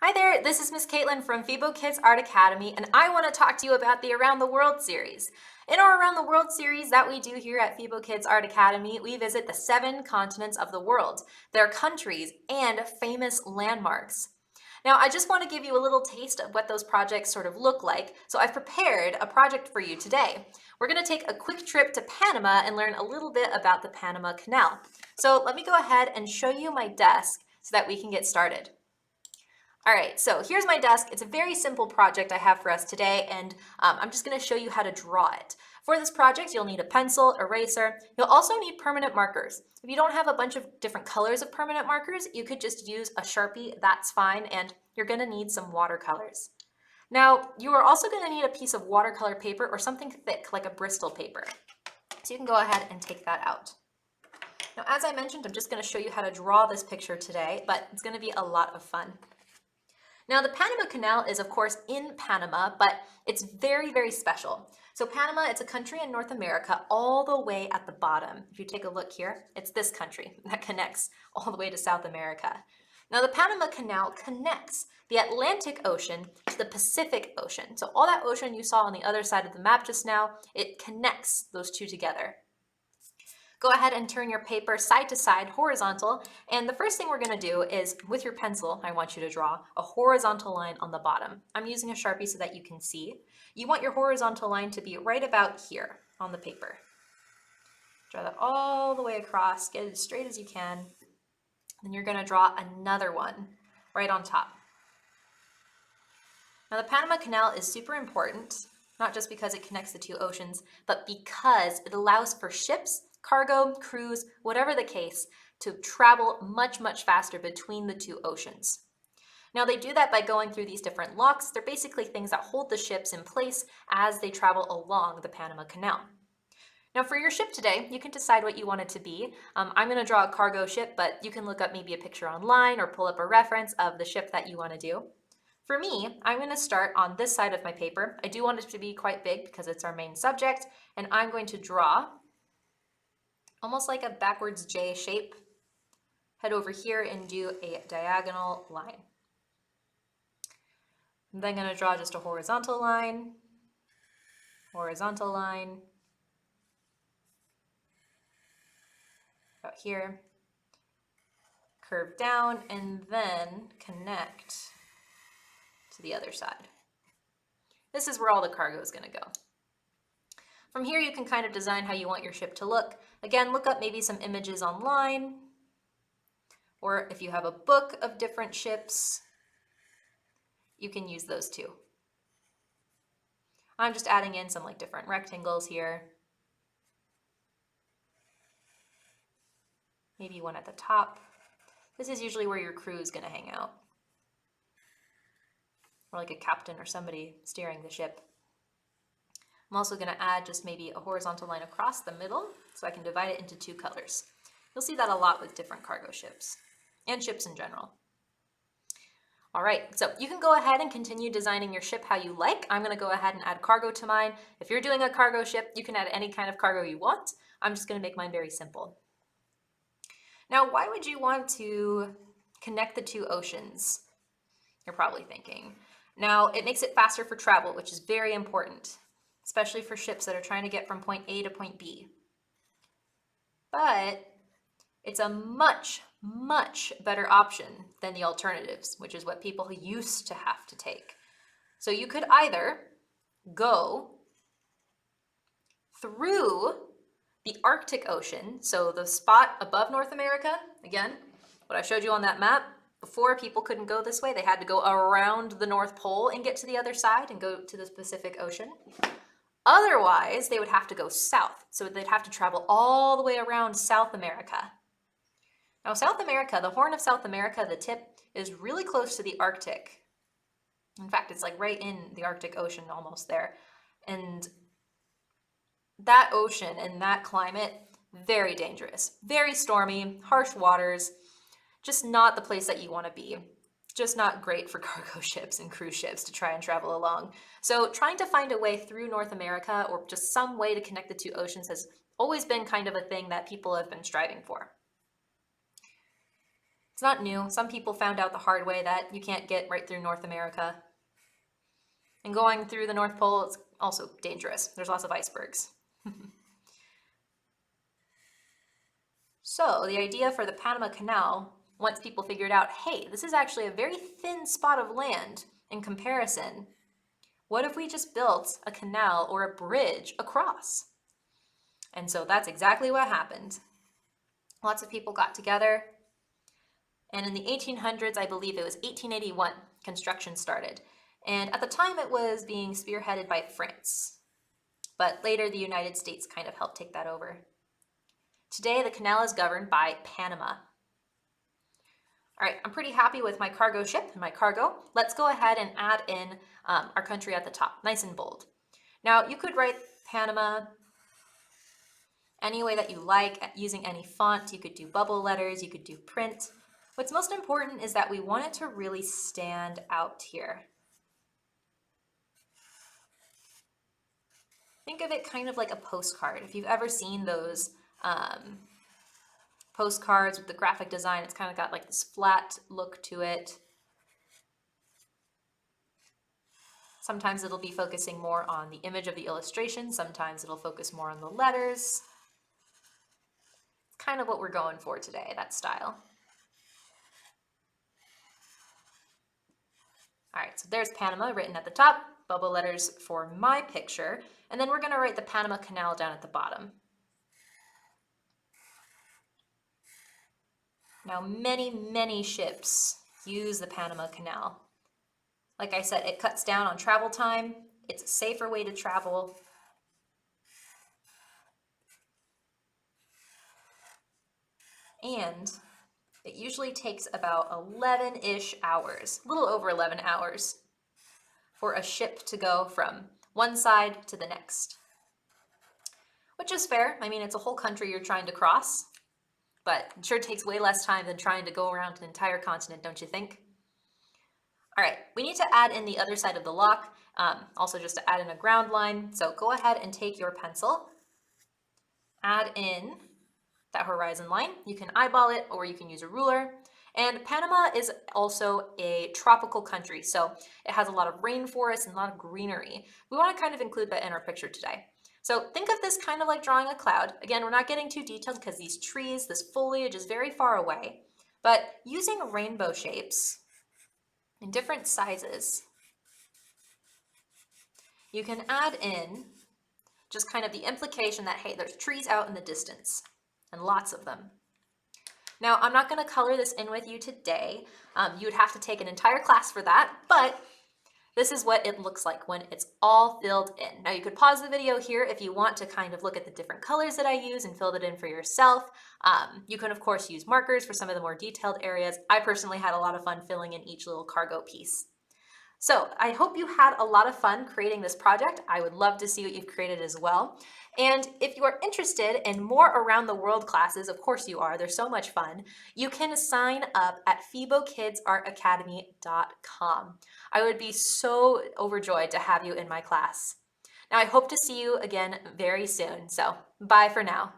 Hi there, this is Miss Caitlin from Fibo Kids Art Academy, and I want to talk to you about the Around the World series. In our Around the World series that we do here at Fibo Kids Art Academy, we visit the 7 continents of the world, their countries, and famous landmarks. Now, I just want to give you a little taste of what those projects sort of look like, so I've prepared a project for you today. We're going to take a quick trip to Panama and learn a little bit about the Panama Canal. So let me go ahead and show you my desk so that we can get started. All right, so here's my desk. It's a very simple project I have for us today, and I'm just going to show you how to draw it. For this project, you'll need a pencil, eraser. You'll also need permanent markers. If you don't have a bunch of different colors of permanent markers, you could just use a Sharpie, that's fine, and you're going to need some watercolors. Now, you are also going to need a piece of watercolor paper or something thick like a Bristol paper. So you can go ahead and take that out. Now, as I mentioned, I'm just going to show you how to draw this picture today, but it's going to be a lot of fun. Now, the Panama Canal is, of course, in Panama, but it's very, very special. So Panama, it's a country in North America all the way at the bottom. If you take a look here, it's this country that connects all the way to South America. Now, the Panama Canal connects the Atlantic Ocean to the Pacific Ocean. So all that ocean you saw on the other side of the map just now, it connects those two together. Go ahead and turn your paper side to side, horizontal, and the first thing we're going to do is, with your pencil, I want you to draw a horizontal line on the bottom. I'm using a Sharpie so that you can see. You want your horizontal line to be right about here on the paper. Draw that all the way across, get it as straight as you can. Then you're going to draw another one right on top. Now, the Panama Canal is super important, not just because it connects the two oceans, but because it allows for ships, cargo, cruise, whatever the case, to travel much, much faster between the two oceans. Now, they do that by going through these different locks. They're basically things that hold the ships in place as they travel along the Panama Canal. Now, for your ship today, you can decide what you want it to be. I'm going to draw a cargo ship, but you can look up maybe a picture online or pull up a reference of the ship that you want to do. For me, I'm going to start on this side of my paper. I do want it to be quite big because it's our main subject, and I'm going to draw almost like a backwards J shape. Head over here and do a diagonal line. I'm then going to draw just a horizontal line, out here, curve down, and then connect to the other side. This is where all the cargo is going to go. From here, you can kind of design how you want your ship to look. Again, look up maybe some images online, or if you have a book of different ships, you can use those too. I'm just adding in some like different rectangles here. Maybe one at the top. This is usually where your crew is going to hang out, or like a captain or somebody steering the ship. I'm also going to add just maybe a horizontal line across the middle so I can divide it into 2 colors. You'll see that a lot with different cargo ships and ships in general. All right, so you can go ahead and continue designing your ship how you like. I'm going to go ahead and add cargo to mine. If you're doing a cargo ship, you can add any kind of cargo you want. I'm just going to make mine very simple. Now, why would you want to connect the 2 oceans? You're probably thinking. Now, it makes it faster for travel, which is very important, especially for ships that are trying to get from point A to point B. But it's a much, much better option than the alternatives, which is what people used to have to take. So you could either go through the Arctic Ocean, so the spot above North America, again, what I showed you on that map, before people couldn't go this way, they had to go around the North Pole and get to the other side and go to the Pacific Ocean. Otherwise, they would have to go south, so they'd have to travel all the way around South America. Now, South America, the Horn of South America, the tip, is really close to the Arctic. In fact, it's like right in the Arctic Ocean, almost there. And that ocean and that climate, very dangerous, very stormy, harsh waters, just not the place that you want to be. Just not great for cargo ships and cruise ships to try and travel along. So trying to find a way through North America or just some way to connect the 2 oceans has always been kind of a thing that people have been striving for. It's not new. Some people found out the hard way that you can't get right through North America. And going through the North Pole is also dangerous. There's lots of icebergs. So the idea for the Panama Canal, once people figured out, hey, this is actually a very thin spot of land in comparison. What if we just built a canal or a bridge across? And so that's exactly what happened. Lots of people got together, and in the 1800s, I believe it was 1881, construction started. And at the time, it was being spearheaded by France. But later, the United States kind of helped take that over. Today, the canal is governed by Panama. All right, I'm pretty happy with my cargo ship and my cargo. Let's go ahead and add in our country at the top, nice and bold. Now, you could write Panama any way that you like, using any font. You could do bubble letters, you could do print. What's most important is that we want it to really stand out here. Think of it kind of like a postcard. If you've ever seen those postcards with the graphic design, it's kind of got like this flat look to it. Sometimes it'll be focusing more on the image of the illustration. Sometimes it'll focus more on the letters. It's kind of what we're going for today, that style. All right, so there's Panama written at the top, bubble letters for my picture, and then we're going to write the Panama Canal down at the bottom. Now, many ships use the Panama Canal. Like I said, it cuts down on travel time. It's a safer way to travel. And it usually takes about 11-ish hours, a little over 11 hours, for a ship to go from one side to the next. Which is fair. I mean, it's a whole country you're trying to cross, but it sure takes way less time than trying to go around an entire continent, don't you think? All right, we need to add in the other side of the lock, also just to add in a ground line. So go ahead and take your pencil, add in that horizon line. You can eyeball it or you can use a ruler. And Panama is also a tropical country, so it has a lot of rainforests and a lot of greenery. We want to kind of include that in our picture today. So think of this kind of like drawing a cloud. Again, we're not getting too detailed because these trees, this foliage is very far away, but using rainbow shapes in different sizes, you can add in just kind of the implication that, hey, there's trees out in the distance, and lots of them. Now, I'm not going to color this in with you today. You would have to take an entire class for that, but this is what it looks like when it's all filled in. Now, you could pause the video here if you want to kind of look at the different colors that I use and fill it in for yourself. You can, of course, use markers for some of the more detailed areas. I personally had a lot of fun filling in each little cargo piece. So I hope you had a lot of fun creating this project. I would love to see what you've created as well. And if you are interested in more around the world classes, of course you are, they're so much fun, you can sign up at FiboKidsArtAcademy.com. I would be so overjoyed to have you in my class. Now I hope to see you again very soon, so bye for now.